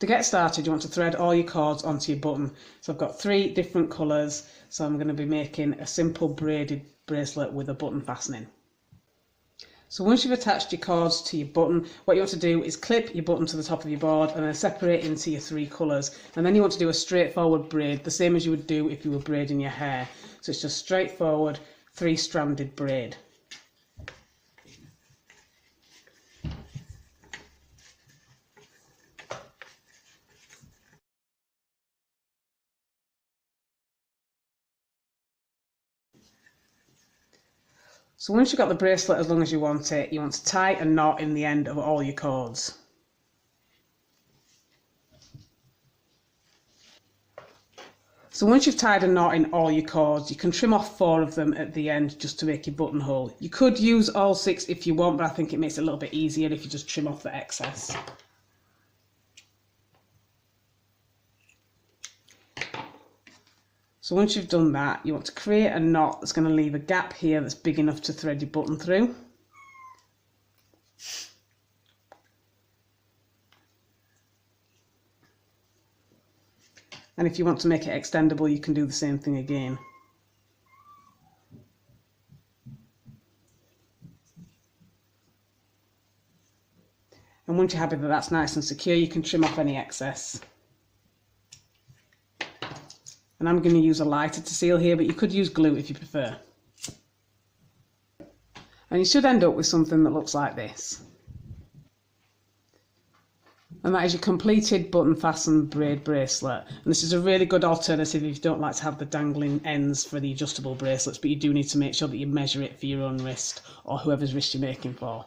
To get started, you want to thread all your cords onto your button. So I've got 3 different colours, so I'm going to be making a simple braided bracelet with a button fastening. So once you've attached your cords to your button, what you want to do is clip your button to the top of your board and then separate into your 3 colours. And then you want to do a straightforward braid, the same as you would do if you were braiding your hair. So it's just straightforward 3-stranded braid. So once you've got the bracelet as long as you want it, you want to tie a knot in the end of all your cords. So once you've tied a knot in all your cords, you can trim off 4 of them at the end just to make your buttonhole. You could use all 6 if you want, but I think it makes it a little bit easier if you just trim off the excess. So once you've done that, you want to create a knot that's going to leave a gap here that's big enough to thread your button through. And if you want to make it extendable, you can do the same thing again. And once you're happy that that's nice and secure, you can trim off any excess. And I'm going to use a lighter to seal here, but you could use glue if you prefer. And you should end up with something that looks like this. And that is your completed button fastened braid bracelet. And this is a really good alternative if you don't like to have the dangling ends for the adjustable bracelets, but you do need to make sure that you measure it for your own wrist or whoever's wrist you're making for.